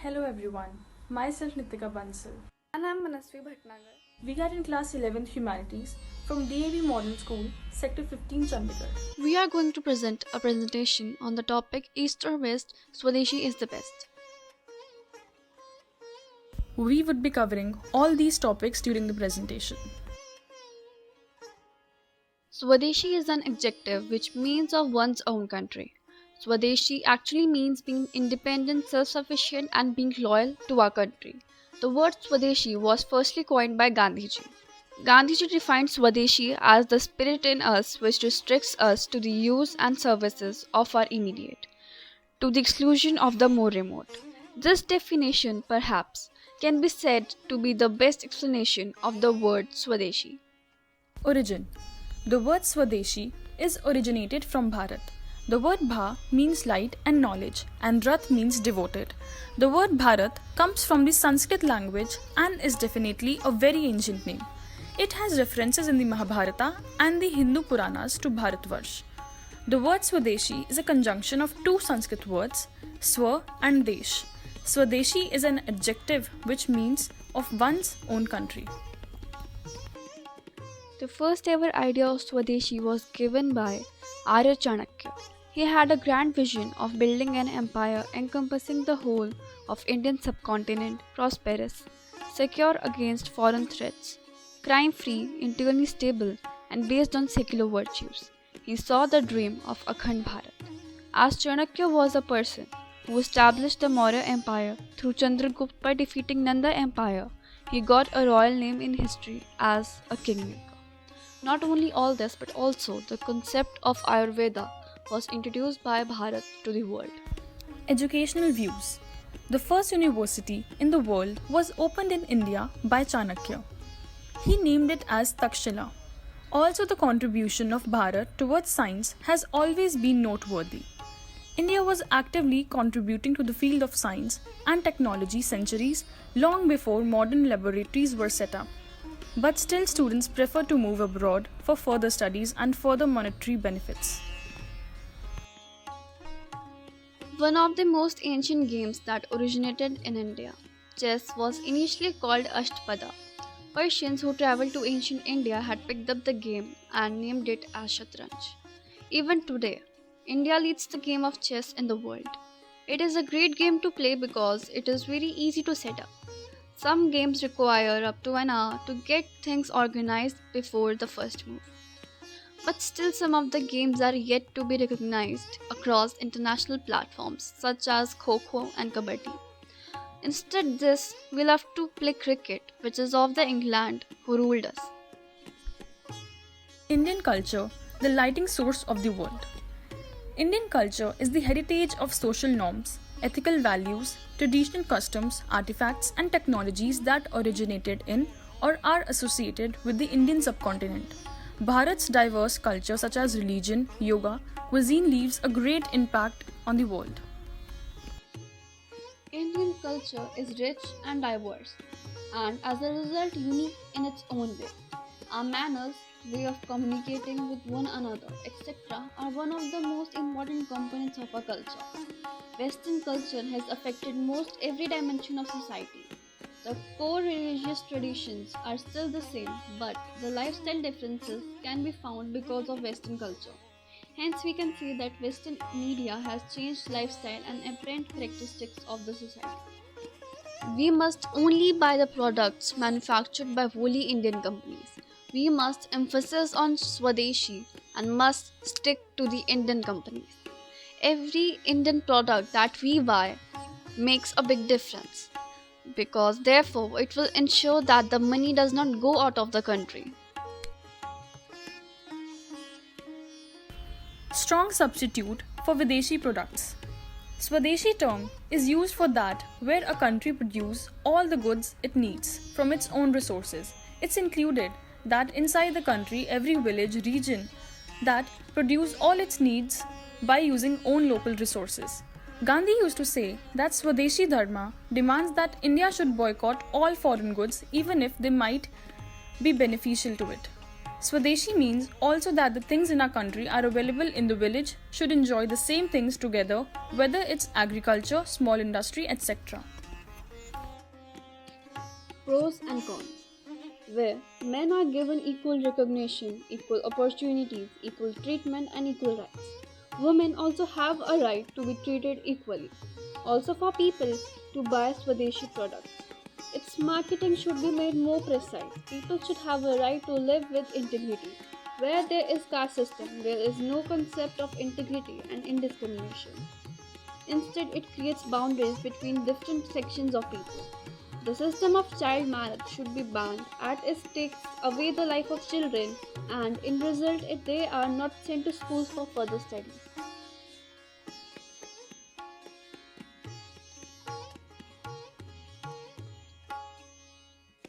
Hello everyone, myself Nitika Bansal. And I'm Manasvi Bhatnagar. We are in class 11th Humanities from DAV Model School, Sector 15 Chandigarh. We are going to present a presentation on the topic East or West, Swadeshi is the best. We would be covering all these topics during the presentation. Swadeshi is an adjective which means of one's own country. Swadeshi actually means being independent, self-sufficient and being loyal to our country. The word Swadeshi was firstly coined by Gandhiji. Gandhiji defined Swadeshi as the spirit in us which restricts us to the use and services of our immediate, to the exclusion of the more remote. This definition, perhaps, can be said to be the best explanation of the word Swadeshi. Origin. The word Swadeshi is originated from Bharat. The word Bha means light and knowledge and Rath means devoted. The word Bharat comes from the Sanskrit language and is definitely a very ancient name. It has references in the Mahabharata and the Hindu Puranas to Bharatvarsh. The word Swadeshi is a conjunction of two Sanskrit words, Swa and Desh. Swadeshi is an adjective which means of one's own country. The first ever idea of Swadeshi was given by Arya Chanakya. He had a grand vision of building an empire encompassing the whole of Indian subcontinent, prosperous, secure against foreign threats, crime-free, internally stable, and based on secular virtues. He saw the dream of Akhand Bharat. As Chanakya was a person who established the Maurya Empire through Chandragupta by defeating Nanda Empire, he got a royal name in history as a kingmaker. Not only all this, but also the concept of Ayurveda was introduced by Bharat to the world. Educational views. The first university in the world was opened in India by Chanakya. He named it as Takshila. Also, the contribution of Bharat towards science has always been noteworthy. India was actively contributing to the field of science and technology centuries long before modern laboratories were set up. But still, students prefer to move abroad for further studies and further monetary benefits. One of the most ancient games that originated in India, chess, was initially called Ashtapada. Persians who traveled to ancient India had picked up the game and named it as Shatranj. Even today, India leads the game of chess in the world. It is a great game to play because it is very easy to set up. Some games require up to an hour to get things organized before the first move. But still, some of the games are yet to be recognized across international platforms such as Kho-Kho and Kabaddi. Instead, we'll have to play cricket, which is of the England who ruled us. Indian culture, the lighting source of the world. Indian culture is the heritage of social norms, ethical values, traditional customs, artifacts, and technologies that originated in or are associated with the Indian subcontinent. Bharat's diverse culture, such as religion, yoga, cuisine, leaves a great impact on the world. Indian culture is rich and diverse, and as a result, unique in its own way. Our manners, way of communicating with one another, etc., are one of the most important components of our culture. Western culture has affected most every dimension of society. The core religious traditions are still the same, but the lifestyle differences can be found because of Western culture. Hence, we can say that Western media has changed lifestyle and apparent characteristics of the society. We must only buy the products manufactured by wholly Indian companies. We must emphasize on Swadeshi and must stick to the Indian companies. Every Indian product that we buy makes a big difference because therefore it will ensure that the money does not go out of the country. Strong substitute for Videshi products. Swadeshi term is used for that where a country produces all the goods it needs from its own resources. It's included that inside the country every village region that produce all its needs by using own local resources. Gandhi used to say that Swadeshi Dharma demands that India should boycott all foreign goods even if they might be beneficial to it. Swadeshi means also that the things in our country are available in the village should enjoy the same things together, whether it's agriculture, small industry, etc. pros and cons, where men are given equal recognition, equal opportunities, equal treatment, and equal rights. Women also have a right to be treated equally. Also, for people to buy Swadeshi products. Its marketing should be made more precise. People should have a right to live with integrity. Where there is caste system, there is no concept of integrity and indiscrimination. Instead, it creates boundaries between different sections of people. The system of child marriage should be banned as it takes away the life of children and in result they are not sent to schools for further studies.